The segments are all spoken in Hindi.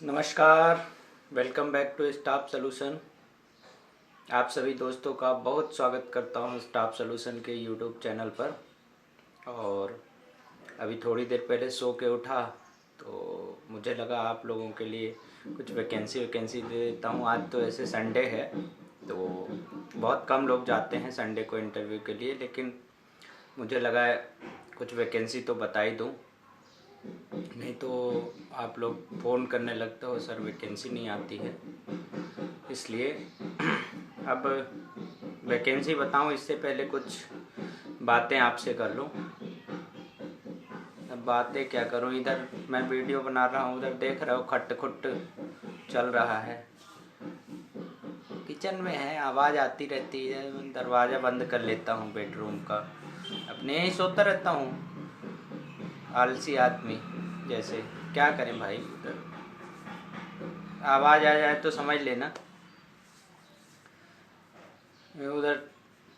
नमस्कार। Welcome back to staff solution. आप सभी दोस्तों का बहुत स्वागत करता हूं स्टाफ सॉल्यूशन के यूट्यूब चैनल पर। और अभी थोड़ी देर पहले सो के उठा तो मुझे लगा आप लोगों के लिए कुछ वैकेंसी दे देता हूं। आज तो ऐसे संडे है तो बहुत कम लोग जाते हैं संडे को इंटरव्यू के लिए, लेकिन मुझे लगा कुछ वैकेंसी तो बता ही दूँ, नहीं तो आप लोग फ़ोन करने लगते हो सर वैकेंसी नहीं आती है। इसलिए अब वैकेंसी बताऊं इससे पहले कुछ बातें आपसे कर लूं। अब बातें क्या करूं, इधर मैं वीडियो बना रहा हूं, उधर देख रहा हूं खट खुट चल रहा है। किचन में है, आवाज़ आती रहती है, दरवाज़ा बंद कर लेता हूं बेडरूम का। अपने ही सोता रहता हूं, आलसी आदमी जैसे। क्या करें भाई, उधर आवाज़ आ जाए तो समझ लेना उधर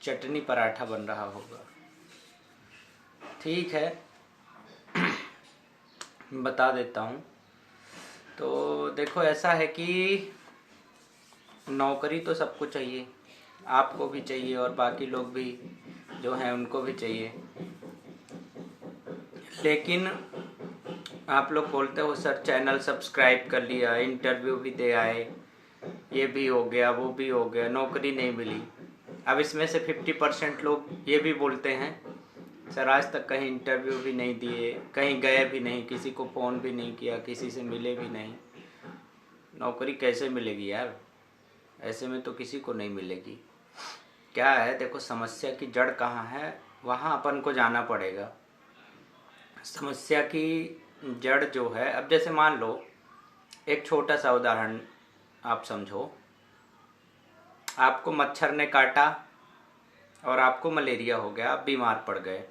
चटनी पराठा बन रहा होगा। ठीक है, बता देता हूँ। तो देखो, ऐसा है कि नौकरी तो सबको चाहिए, आपको भी चाहिए और बाकी लोग भी जो हैं उनको भी चाहिए। लेकिन आप लोग बोलते हो सर चैनल सब्सक्राइब कर लिया, इंटरव्यू भी दे आए, ये भी हो गया वो भी हो गया, नौकरी नहीं मिली। अब इसमें से 50% लोग ये भी बोलते हैं सर आज तक कहीं इंटरव्यू भी नहीं दिए, कहीं गए भी नहीं, किसी को फ़ोन भी नहीं किया, किसी से मिले भी नहीं, नौकरी कैसे मिलेगी यार। ऐसे में तो किसी को नहीं मिलेगी। क्या है, देखो समस्या की जड़ कहाँ है वहाँ अपन को जाना पड़ेगा। समस्या की जड़ जो है, अब जैसे मान लो एक छोटा सा उदाहरण आप समझो, आपको मच्छर ने काटा और आपको मलेरिया हो गया, आप बीमार पड़ गए।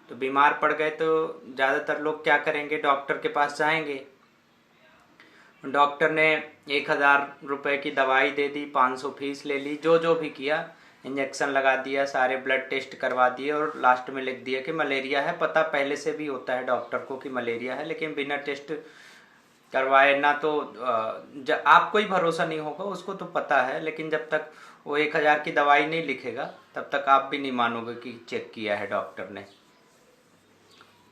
तो बीमार पड़ गए तो ज़्यादातर लोग क्या करेंगे, डॉक्टर के पास जाएंगे। डॉक्टर ने 1,000 रुपये की दवाई दे दी, 500 फीस ले ली, जो भी किया, इंजेक्शन लगा दिया, सारे ब्लड टेस्ट करवा दिए और लास्ट में लिख दिया कि मलेरिया है। पता पहले से भी होता है डॉक्टर को कि मलेरिया है, लेकिन बिना टेस्ट करवाए ना तो आपको ही भरोसा नहीं होगा, उसको तो पता है, लेकिन जब तक वो 1,000 की दवाई नहीं लिखेगा तब तक आप भी नहीं मानोगे कि चेक किया है डॉक्टर ने।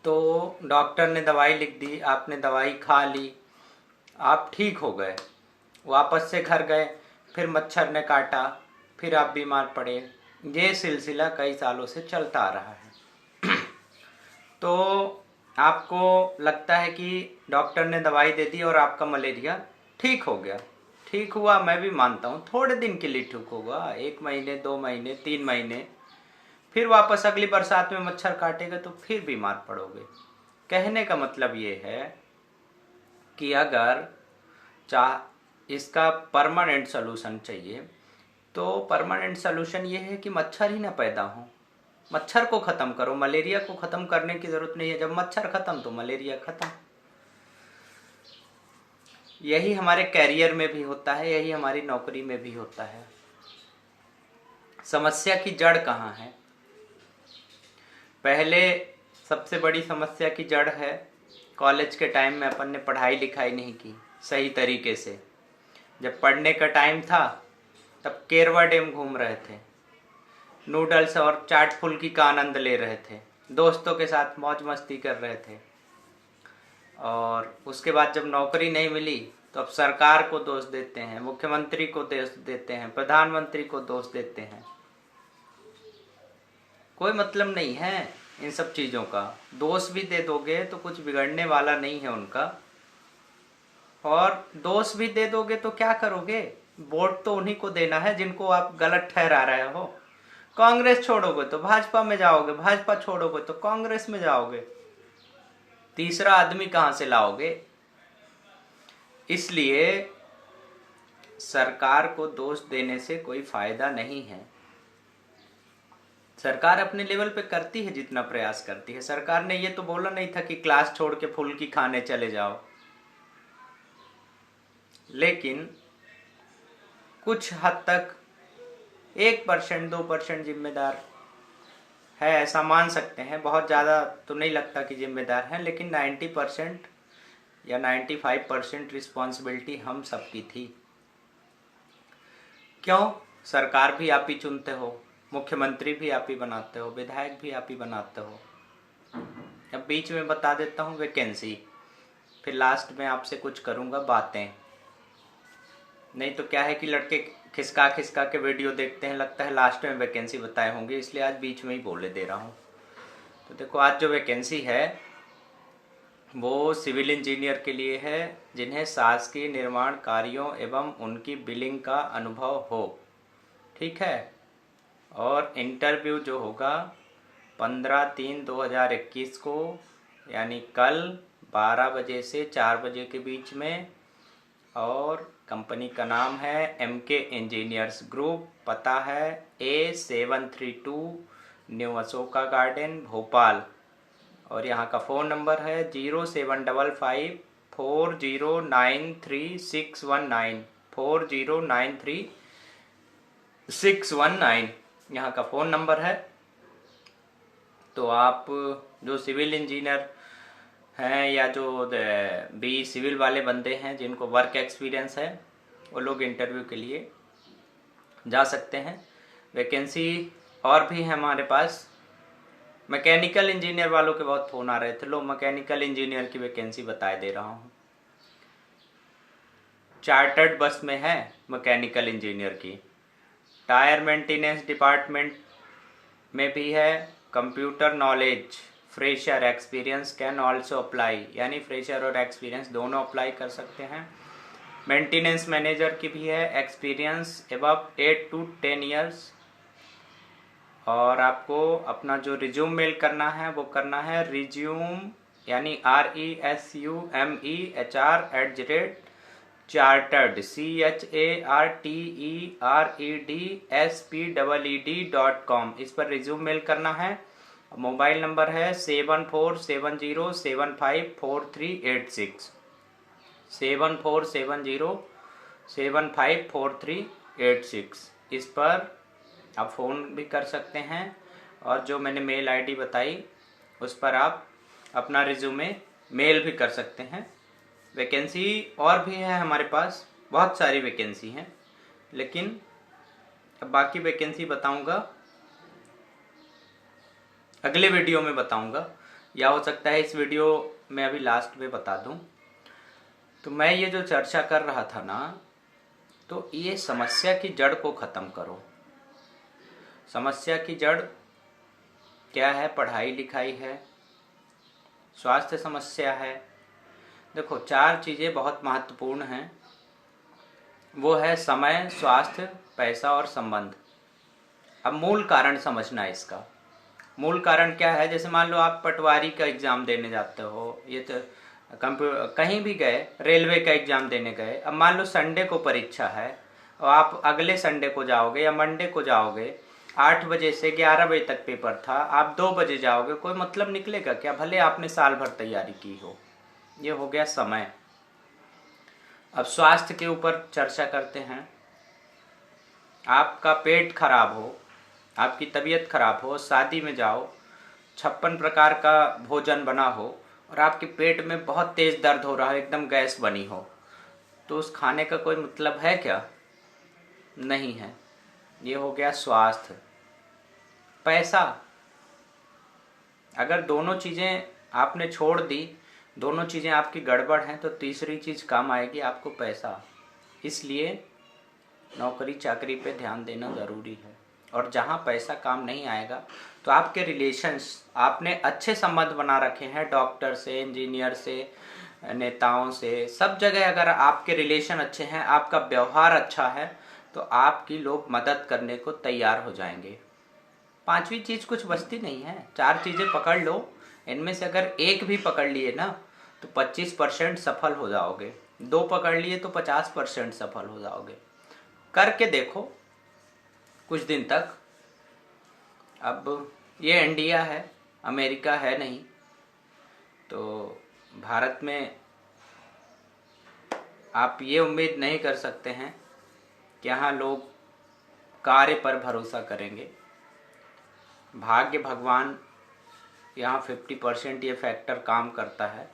तो डॉक्टर ने दवाई लिख दी, आपने दवाई खा ली, आप ठीक हो गए, वापस से घर गए, फिर मच्छर ने काटा, फिर आप बीमार पड़े। ये सिलसिला कई सालों से चलता आ रहा है। तो आपको लगता है कि डॉक्टर ने दवाई दे दी और आपका मलेरिया ठीक हो गया। ठीक हुआ, मैं भी मानता हूँ थोड़े दिन के लिए ठीक होगा, 1 महीने 2 महीने 3 महीने, फिर वापस अगली बरसात में मच्छर काटेगा तो फिर बीमार पड़ोगे। कहने का मतलब ये है कि अगर चाह इसका परमानेंट सलूशन चाहिए तो परमानेंट सलूशन ये है कि मच्छर ही ना पैदा हो। मच्छर को ख़त्म करो, मलेरिया को ख़त्म करने की ज़रूरत नहीं है। जब मच्छर ख़त्म तो मलेरिया ख़त्म। यही हमारे कैरियर में भी होता है, यही हमारी नौकरी में भी होता है। समस्या की जड़ कहाँ है? पहले सबसे बड़ी समस्या की जड़ है, कॉलेज के टाइम में अपन ने पढ़ाई लिखाई नहीं की सही तरीके से। जब पढ़ने का टाइम था तब केरवा डैम घूम रहे थे, नूडल्स और चाट फुल्की का आनंद ले रहे थे, दोस्तों के साथ मौज मस्ती कर रहे थे। और उसके बाद जब नौकरी नहीं मिली तो अब सरकार को दोष देते हैं, मुख्यमंत्री को दोष देते हैं, प्रधानमंत्री को दोष देते हैं। कोई मतलब नहीं है इन सब चीज़ों का। दोष भी दे दोगे तो कुछ बिगड़ने वाला नहीं है उनका, और दोष भी दे दोगे तो क्या करोगे? वोट तो उन्हीं को देना है जिनको आप गलत ठहरा रहे हो। कांग्रेस छोड़ोगे तो भाजपा में जाओगे, भाजपा छोड़ोगे तो कांग्रेस में जाओगे, तीसरा आदमी कहां से लाओगे? इसलिए सरकार को दोष देने से कोई फायदा नहीं है। सरकार अपने लेवल पे करती है जितना प्रयास करती है। सरकार ने ये तो बोला नहीं था कि क्लास छोड़ के फुल्की खाने चले जाओ, लेकिन कुछ हद तक 1% 2% जिम्मेदार है, ऐसा मान सकते हैं। बहुत ज़्यादा तो नहीं लगता कि जिम्मेदार हैं, लेकिन 90% या 95% रिस्पॉन्सिबिलिटी हम सबकी थी। क्यों? सरकार भी आप ही चुनते हो, मुख्यमंत्री भी आप ही बनाते हो, विधायक भी आप ही बनाते हो। अब बीच में बता देता हूँ वैकेंसी, फिर लास्ट में आपसे कुछ करूँगा बातें। नहीं तो क्या है कि लड़के खिसका खिसका के वीडियो देखते हैं, लगता है लास्ट में वैकेंसी बताए होंगे, इसलिए आज बीच में ही बोले दे रहा हूँ। तो देखो, आज जो वैकेंसी है वो सिविल इंजीनियर के लिए है जिन्हें शासकीय निर्माण कार्यों एवं उनकी बिलिंग का अनुभव हो। ठीक है। और इंटरव्यू जो होगा 15/3/2021 को, यानी कल 12 बजे से 4 बजे के बीच में। और कंपनी का नाम है MK इंजीनियर्स ग्रुप, पता है A732 new Ashoka garden Bhopal. और यहाँ का फ़ोन नंबर है 07554093 4093 यहाँ का फ़ोन नंबर है। तो आप जो सिविल इंजीनियर हैं या जो बी सिविल वाले बंदे हैं जिनको वर्क एक्सपीरियंस है, वो लोग इंटरव्यू के लिए जा सकते हैं। वैकेंसी और भी है हमारे पास। मैकेनिकल इंजीनियर वालों के बहुत फ़ोन आ रहे थे, लो मैकेनिकल इंजीनियर की वैकेंसी बताए दे रहा हूँ। चार्टर्ड बस में है मैकेनिकल इंजीनियर की। टायर मेंटेनेंस डिपार्टमेंट में भी है। Computer knowledge fresher experience can also apply, यानी फ्रेशर और एक्सपीरियंस दोनों अप्लाई कर सकते हैं। मेंटेनेंस मैनेजर की भी है, एक्सपीरियंस अबव 8 to 10 ईयर्स। और आपको अपना जो रिज्यूम मेल करना है वो करना है रिज्यूम, यानी RESUMEHR charteredCHARTEREDSPEED.com, इस पर रिज्यूम मेल करना है। मोबाइल नंबर है 7470754386 7470754386। इस पर आप फ़ोन भी कर सकते हैं और जो मैंने मेल आईडी बताई उस पर आप अपना रिज्यूमे मेल भी कर सकते हैं। वैकेंसी और भी है हमारे पास, बहुत सारी वैकेंसी हैं, लेकिन अब बाकी वैकेंसी बताऊंगा अगले वीडियो में बताऊंगा, या हो सकता है इस वीडियो में अभी लास्ट में बता दूं। तो मैं ये जो चर्चा कर रहा था ना, तो ये समस्या की जड़ को ख़त्म करो। समस्या की जड़ क्या है? पढ़ाई लिखाई है, स्वास्थ्य समस्या है। देखो, 4 चीज़ें बहुत महत्वपूर्ण हैं, वो है समय, स्वास्थ्य, पैसा और संबंध। अब मूल कारण समझना है इसका। मूल कारण क्या है? जैसे मान लो आप पटवारी का एग्ज़ाम देने जाते हो, ये तो कहीं भी गए, रेलवे का एग्ज़ाम देने गए। अब मान लो संडे को परीक्षा है और आप अगले संडे को जाओगे या मंडे को जाओगे, 8 बजे से 11 बजे तक पेपर था, आप 2 बजे जाओगे, कोई मतलब निकलेगा क्या? भले आपने साल भर तैयारी की हो। ये हो गया समय। अब स्वास्थ्य के ऊपर चर्चा करते हैं। आपका पेट खराब हो, आपकी तबीयत खराब हो, शादी में जाओ, 56 प्रकार का भोजन बना हो और आपके पेट में बहुत तेज़ दर्द हो रहा है, एकदम गैस बनी हो, तो उस खाने का कोई मतलब है क्या? नहीं है। ये हो गया स्वास्थ्य। पैसा, अगर दोनों चीज़ें आपने छोड़ दी, दोनों चीज़ें आपकी गड़बड़ हैं, तो तीसरी चीज़ काम आएगी आपको, पैसा। इसलिए नौकरी चाकरी पे ध्यान देना ज़रूरी है। और जहाँ पैसा काम नहीं आएगा तो आपके रिलेशंस, आपने अच्छे संबंध बना रखे हैं डॉक्टर से, इंजीनियर से, नेताओं से, सब जगह अगर आपके रिलेशन अच्छे हैं, आपका व्यवहार अच्छा है, तो आपकी लोग मदद करने को तैयार हो जाएंगे। 5वीं चीज़ कुछ बचती नहीं है। 4 चीज़ें पकड़ लो, इनमें से अगर एक भी पकड़ लिए ना तो 25% सफल हो जाओगे, 2 पकड़ लिए तो 50% सफल हो जाओगे। करके देखो कुछ दिन तक। अब ये इंडिया है, अमेरिका है नहीं, तो भारत में आप ये उम्मीद नहीं कर सकते हैं कि यहाँ लोग कार्य पर भरोसा करेंगे। भाग्य, भगवान, यहाँ 50% ये फैक्टर काम करता है।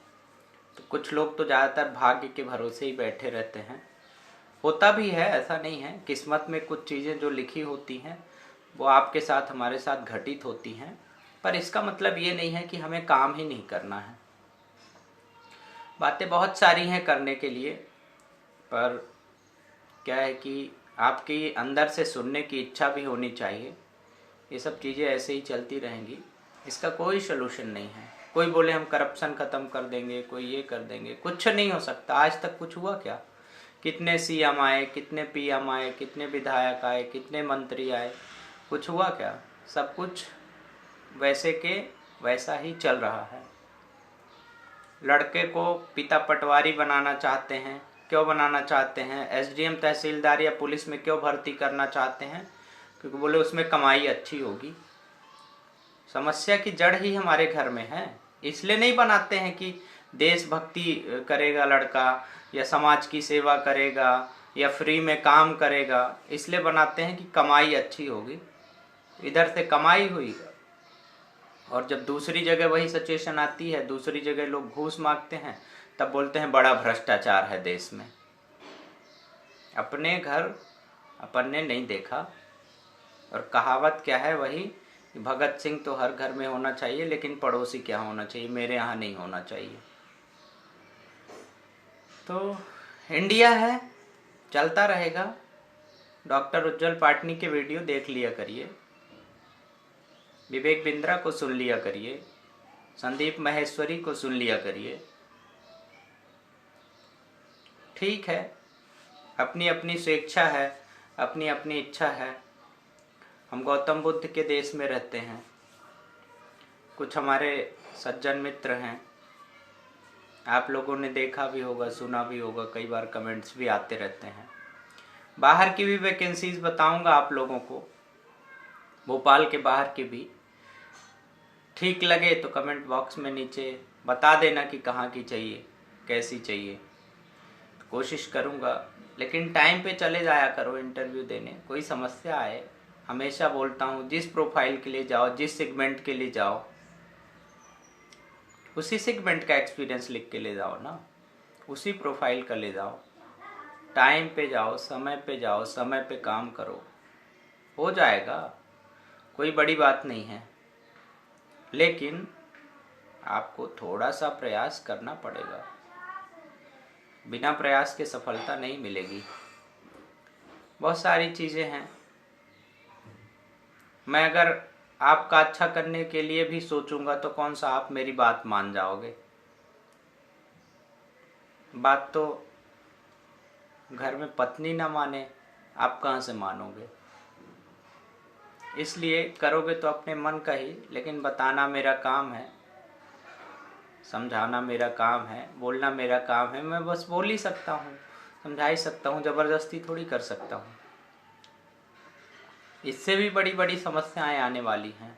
तो कुछ लोग तो ज़्यादातर भाग्य के भरोसे ही बैठे रहते हैं। होता भी है, ऐसा नहीं है, किस्मत में कुछ चीज़ें जो लिखी होती हैं वो आपके साथ हमारे साथ घटित होती हैं, पर इसका मतलब ये नहीं है कि हमें काम ही नहीं करना है। बातें बहुत सारी हैं करने के लिए, पर क्या है कि आपकी अंदर से सुनने की इच्छा भी होनी चाहिए। ये सब चीज़ें ऐसे ही चलती रहेंगी, इसका कोई सलूशन नहीं है। कोई बोले हम करप्शन ख़त्म कर देंगे, कोई ये कर देंगे, कुछ नहीं हो सकता। आज तक कुछ हुआ क्या? कितने सीएम आए, कितने पीएम आए, कितने विधायक आए, कितने मंत्री आए, कुछ हुआ क्या? सब कुछ वैसे के वैसा ही चल रहा है। लड़के को पिता पटवारी बनाना चाहते हैं, क्यों बनाना चाहते हैं? एसडीएम तहसीलदार या पुलिस में क्यों भर्ती करना चाहते हैं? क्योंकि बोले उसमें कमाई अच्छी होगी। समस्या की जड़ ही हमारे घर में है। इसलिए नहीं बनाते हैं कि देशभक्ति करेगा लड़का, या समाज की सेवा करेगा, या फ्री में काम करेगा। इसलिए बनाते हैं कि कमाई अच्छी होगी। इधर से कमाई हुई, और जब दूसरी जगह वही सिचुएशन आती है, दूसरी जगह लोग घूस मांगते हैं, तब बोलते हैं बड़ा भ्रष्टाचार है देश में। अपने घर अपन ने नहीं देखा। और कहावत क्या है वही, भगत सिंह तो हर घर में होना चाहिए, लेकिन पड़ोसी क्या होना चाहिए, मेरे यहाँ नहीं होना चाहिए। तो इंडिया है, चलता रहेगा। डॉक्टर उज्जवल पाटनी के वीडियो देख लिया करिए, विवेक बिंद्रा को सुन लिया करिए, संदीप महेश्वरी को सुन लिया करिए। ठीक है, अपनी अपनी स्वेच्छा है, अपनी अपनी इच्छा है। हम गौतम बुद्ध के देश में रहते हैं। कुछ हमारे सज्जन मित्र हैं, आप लोगों ने देखा भी होगा, सुना भी होगा, कई बार कमेंट्स भी आते रहते हैं। बाहर की भी वैकेंसीज बताऊंगा आप लोगों को, भोपाल के बाहर की भी। ठीक लगे तो कमेंट बॉक्स में नीचे बता देना कि कहाँ की चाहिए, कैसी चाहिए। कोशिश करूँगा, लेकिन टाइम पे चले जाया करो इंटरव्यू देने। कोई समस्या आए, हमेशा बोलता हूँ, जिस प्रोफाइल के लिए जाओ, जिस सेगमेंट के लिए जाओ, उसी सेगमेंट का एक्सपीरियंस लिख के ले जाओ ना, उसी प्रोफाइल का ले जाओ। टाइम पे जाओ, समय पे जाओ, समय पे काम करो, हो जाएगा। कोई बड़ी बात नहीं है, लेकिन आपको थोड़ा सा प्रयास करना पड़ेगा। बिना प्रयास के सफलता नहीं मिलेगी। बहुत सारी चीज़ें हैं। मैं अगर आपका अच्छा करने के लिए भी सोचूंगा तो कौन सा आप मेरी बात मान जाओगे? बात तो घर में पत्नी ना माने, आप कहाँ से मानोगे? इसलिए करोगे तो अपने मन का ही, लेकिन बताना मेरा काम है, समझाना मेरा काम है, बोलना मेरा काम है। मैं बस बोल ही सकता हूँ, समझा ही सकता हूँ, ज़बरदस्ती थोड़ी कर सकता हूँ। इससे भी बड़ी बड़ी समस्याएं आने वाली हैं।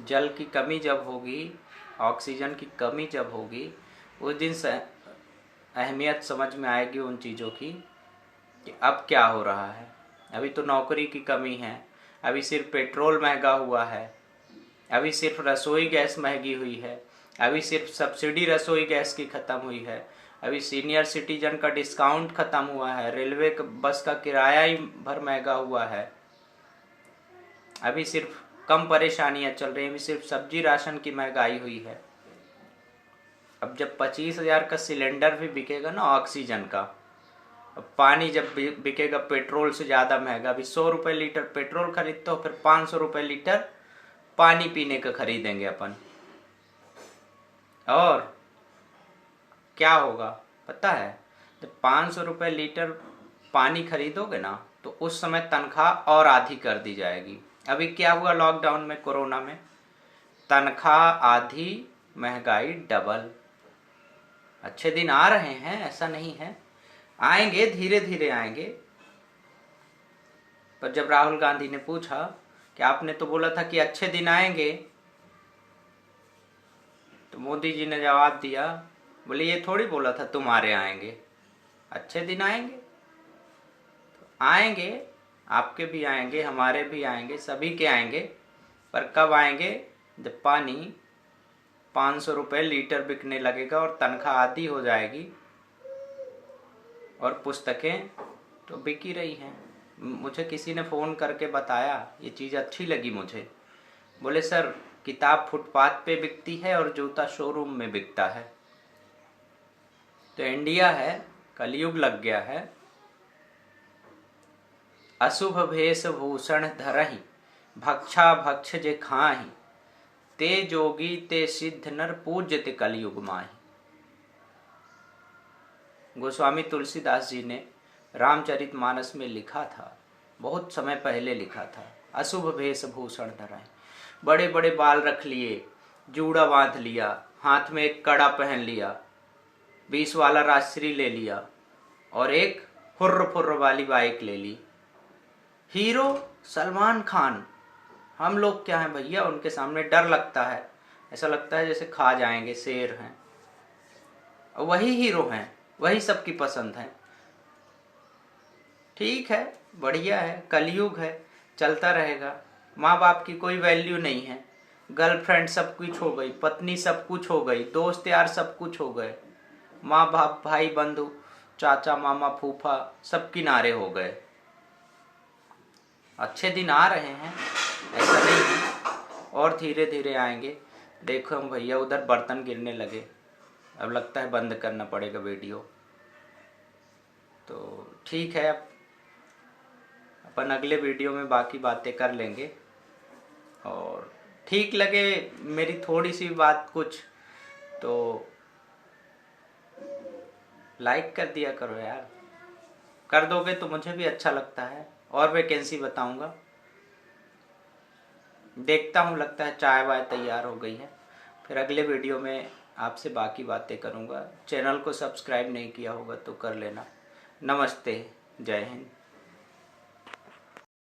जल की कमी जब होगी, ऑक्सीजन की कमी जब होगी, उस दिन से अहमियत समझ में आएगी उन चीज़ों की कि अब क्या हो रहा है। अभी तो नौकरी की कमी है, अभी सिर्फ पेट्रोल महंगा हुआ है, अभी सिर्फ रसोई गैस महंगी हुई है, अभी सिर्फ सब्सिडी रसोई गैस की ख़त्म हुई है, अभी सीनियर सिटीजन का डिस्काउंट ख़त्म हुआ है, रेलवे बस का किराया ही भर महंगा हुआ है, अभी सिर्फ कम परेशानियां चल रही हैं, अभी सिर्फ सब्जी राशन की महंगाई हुई है। अब जब 25,000 का सिलेंडर भी बिकेगा ना ऑक्सीजन का, अब पानी जब बिकेगा पेट्रोल से ज़्यादा महंगा। अभी 100 रुपये लीटर पेट्रोल खरीदते हो, फिर 500 रुपये लीटर पानी पीने का खरीदेंगे अपन। और क्या होगा पता है? जब 500 रुपये लीटर पानी खरीदोगे ना, तो उस समय तनख्वाह और आधी कर दी जाएगी। अभी क्या हुआ लॉकडाउन में, कोरोना में? तनख्वाह आधी, महंगाई डबल। अच्छे दिन आ रहे हैं, ऐसा नहीं है, आएंगे, धीरे धीरे आएंगे। पर जब राहुल गांधी ने पूछा कि आपने तो बोला था कि अच्छे दिन आएंगे, तो मोदी जी ने जवाब दिया, बोले ये थोड़ी बोला था तुम्हारे आएंगे, अच्छे दिन आएंगे। तो आएंगे, आपके भी आएंगे, हमारे भी आएंगे, सभी के आएंगे। पर कब आएंगे? जब पानी 500 रुपये लीटर बिकने लगेगा और तनख्वाह आधी हो जाएगी और पुस्तकें तो बिक ही रही हैं। मुझे किसी ने फ़ोन करके बताया, ये चीज़ अच्छी लगी मुझे। बोले सर किताब फुटपाथ पे बिकती है और जूता शोरूम में बिकता है। तो इंडिया है, कलयुग लग गया है। अशुभ भेष भूषण धरहि, भक्षा भक्ष जे खाहि, ते जोगी ते सिद्ध नर पूज्यते कलयुग माहि। गोस्वामी तुलसीदास जी ने रामचरितमानस में लिखा था, बहुत समय पहले लिखा था। अशुभ भेष भूषण धरहि, बड़े बड़े बाल रख लिए, जूड़ा बांध लिया, हाथ में एक कड़ा पहन लिया, 20 वाला राजश्री ले लिया और एक फुर्र फुर्र वाली बाइक ले ली। हीरो सलमान खान, हम लोग क्या हैं भैया, उनके सामने डर लगता है, ऐसा लगता है जैसे खा जाएंगे, शेर हैं। वही हीरो हैं, वही सबकी पसंद है। ठीक है, बढ़िया है, कलयुग है, चलता रहेगा। माँ बाप की कोई वैल्यू नहीं है, गर्लफ्रेंड सब कुछ हो गई, पत्नी सब कुछ हो गई, दोस्त यार सब कुछ हो गए, माँ बाप भाई बंधु चाचा मामा फूफा सब किनारे हो गए। अच्छे दिन आ रहे हैं, ऐसा नहीं है, और धीरे धीरे आएंगे। देखो हम भैया उधर बर्तन गिरने लगे, अब लगता है बंद करना पड़ेगा वीडियो। तो ठीक है, अब अपन अगले वीडियो में बाकी बातें कर लेंगे। और ठीक लगे मेरी थोड़ी सी बात कुछ तो लाइक कर दिया करो यार, कर दोगे तो मुझे भी अच्छा लगता है, और वैकेंसी बताऊंगा। देखता हूँ, लगता है चाय वाय तैयार हो गई है, फिर अगले वीडियो में आपसे बाकी बातें करूँगा। चैनल को सब्सक्राइब नहीं किया होगा तो कर लेना। नमस्ते, जय हिंद।